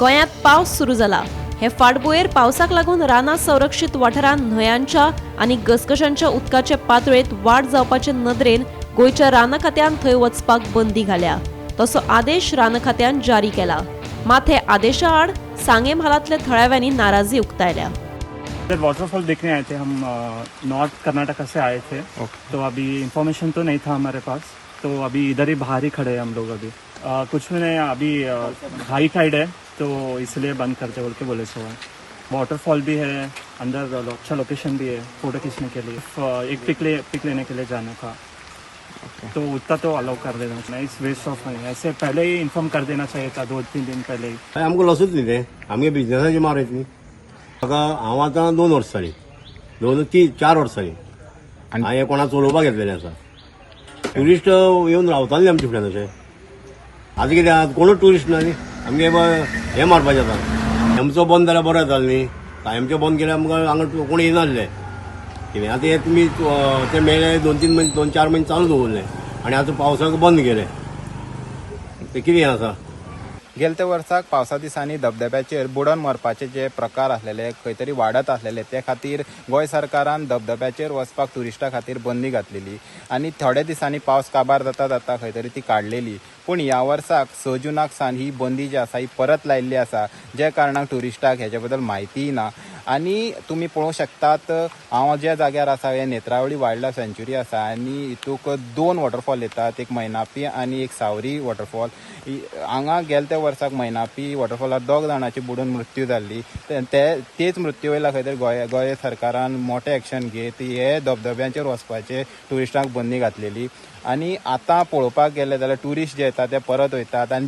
गोंयांत पावस सुरू जाला। हे फाटभुंयेर पावसाक लागून रानां संरक्षीत वाठारांत न्हंयांच्या आनी गसगशांच्या उदकाचे पातळेंत वाड जावपाचे नदरेन गोंयच्या रान खात्यान थंय वचपाक बंदी घाल्या। तसो आदेश रान खात्यान जारी केला। मात हे आदेशा आड सांगे म्हालांतल्या थळाव्यांनी नाराजी उक्तायल्या। वाटरफॉल देखने आए थे हम, नॉर्थ कर्नाटका से आए थे। तो अभी इंफॉर्मेशन तो नहीं था हमारे पास, तो अभी इधर ही बाहर ही खड़े हैं हम लोग। अभी कुछ भी नहीं, अभी हाई टाइड है तो इसलिए बंद करते बोल के बोले सो है। वाटरफॉल भी है अंदर, अच्छा लोकेशन भी है फोटो खींचने के लिए, एक पिक लेने के लिए जाने का। तो उतना तो अलाउ कर देना चाहिए, इस वेस्ट ऑफ मनी। ऐसे पहले ही इन्फॉर्म कर देना चाहिए था, 2-3 दिन पहले ही। आमकां लसूच न्ही तें, आमगे बिजनेसाची मारत न्ही। म्हाका हांव आतां 2 वर्सां जालीं, 4 वर्सां जालीं हांवें हे कोणा चलोवपाक घेतलेलें आसा। ट्युरिस्ट येवन रावताले आमचे फुड्यान अशें। आतां कितें आतां कोणूच ट्युरिस्ट ना न्ही, आमगे हें मारपाचें आतां। आमचो बंद जाल्यार बरें जातालें न्ही, कायमचें बंद केल्यार आमकां हांगा कोण येनासले कितें। आतां हे तुमी ते मेळे 2-4 म्हयने चालू दवरले आनी आतां पावसाक बंद केले, ते कितें आसा। गेल्या वर्साक पावसा दिसांनी धबधब्याचेर बुडोवन मरपाचे जे प्रकार आसलेले, खंय तरी वाडत आसलेले, ते खातीर गोंय सरकारान धबधब्याचेर वचपाक टुरिस्टां खातीर बंदी घातलेली आनी थोड्या दिसांनी पावस काबार जाता जाता खंय तरी ती काडलेली। पूण ह्या वर्साक 6 जुनाक सावन ही बंदी जी आसा ही परत लायिल्ली आसा, जे कारणाक टुरिस्टाक हेच्या बद्दल म्हायतीय ना। आनी तुमी पळोवंक शकतात, हांव ज्या जाग्यार आसा हे नेत्रावळी वायल्ड लायफ सँच्युरी आसा आनी हितूक 2 वॉटरफॉल येतात, एक मैनापी आनी एक सावरी वॉटरफॉल। हांगा गेल्या त्या वर्साक मैनापी वॉटरफॉलार 2 जाणांची बुडून मृत्यू जाल्ली। तेच मृत्यू वयला खंय तरी गोंय सरकारान मोठे एक्शन घेत हे धबधब्यांचेर वचपाचे टुरिस्टांक बंदी घातलेली। आनी आतां पळोवपाक गेले जाल्यार ट्युरिस्ट जे येतात ते परत वयतात। आनी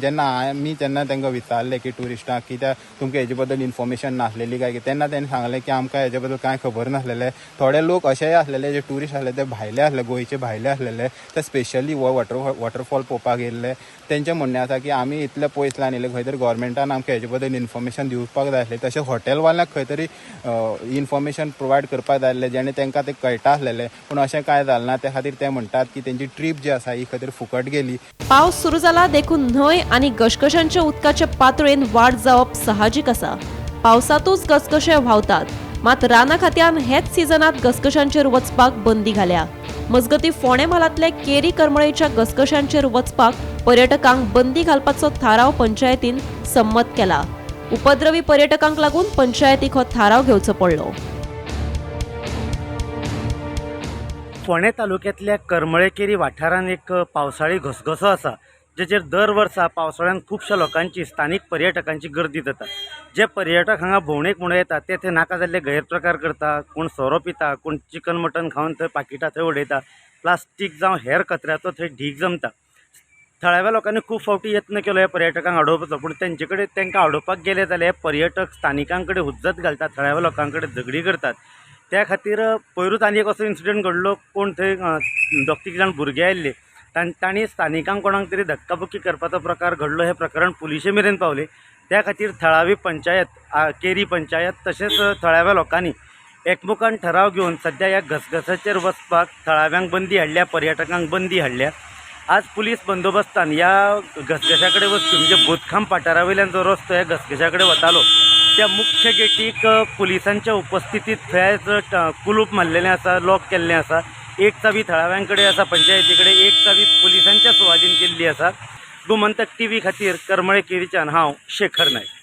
जेन्ना तांकां विचारलें की टुरिस्टांक कित्याक तुमकां हेजे बद्दल इन्फॉर्मेशन नासलेली काय, तेन्ना तांणी सांगलें की आमकां हेजे बद्दल कांय खबर नासलेलें। थोडे लोक अशेंय आसलेले जे ट्युरिस्ट आसले ते भायले आसले, गोंयचे भायले आसलेले, ते स्पेशली हो वॉटरफॉल पळोवपाक येयल्ले। तेंचें म्हणणें आसा की आमी इतले पयसल्यान येयले, खंय तरी गोवोरमेंटान आमकां हेजे बद्दल इन्फॉर्मेशन दिवपाक जाय आसलें। तशें हॉटेलवाल्यांक खंय तरी इन्फॉर्मेशन प्रोवायड करपाक जाय आसलें, जेणे तांकां तें कळटा आसलेलें। पूण अशें कांय जालें ना, त्या खातीर ते म्हणटात की तेंची ट्रीप जी आसा ही खंय तरी फुकट गेली। पावस सुरू जाला देखून न्हंय आनी गशगशांच्या उदकाचे पातळेन वाड जावप साहजीक आसा। पावसातूच गसगशे व्हांवतात, मात राना खात्यान हेच सिजनात गसगशांचेर वचपाक बंदी घाल्या। मजगती फोंडे म्हालांतले केरी करमळेच्या गसगशांचेर वचपाक पर्यटकांक बंदी घालपाचो थाराव पंचायतीन संमत केला। उपद्रवी पर्यटकांक लागून पंचायतीक हो थाराव घेवचो पडलो। फोंडे तालुक्यांतल्या करमळेकेरी वाठारांत एक पावसाळी घसघसो आसा, जेचेर दर वर्सा पावसाळ्यात खुबशा लोकांची, स्थानिक पर्यटकांची गर्दी जाता। जे पर्यटक हांगा भोंवडेक म्हणून येतात ते नाका जाल्ले गैरप्रकार करता, कोण सोरो पिता, कोण चिकन मटन खावन थंय पाकिटां थंय उडयता, प्लास्टीक जावं हेर कचऱ्याचो थंय ढीग जमता। थळाव्या लोकांनी खूब फावटी यत्न केलो हे पर्यटकांक अडोवपाचो, पूण तेंचे कडेन तांकां अडोवपाक गेले जाल्यार हे पर्यटक स्थानिकां कडेन हुज्जत घालतात, थळाव्या लोकां कडेन झगडी करतात। त्या खातीर पयरूच आनी एक असो इन्सिडंट घडलो, कोण थंय 2-3 जाण भुरगे आयिल्ले, तांणी स्थानिकांक कोणाक तरी धक्काबुक्की करपाचो प्रकार घडलो। हे प्रकरण पुलिशे मेरेन पावले। त्या खातीर थळावी पंचायत, केरी पंचायत तशेंच थळाव्या लोकांनी एकमुखान ठराव घेवन सध्या ह्या घसघसाचेर वचपाक थळाव्यांक बंदी हाडल्या, पर्यटकांक बंदी हाडल्या। आज पुलीस बंदोबस्तान ह्या घसघशा कडेन वचपी, म्हणजे बोथखांब पाठारा वयल्यान जो रस्तो ह्या घसघशा कडेन वतालो, त्या मुख्य गेटीक पुलिसांच्या उपस्थितीत थंयच कुलूप मारलेलें आसा, लॉक केल्लें आसा। एक चावी थळाव्यां कडेन आसा पंचायती कडेन, एक चावी पुलिसांच्या सुवाधीन केल्ली आसा। गोमंतक TV खातीर करमळे केरीच्यान हांव शेखर नायक।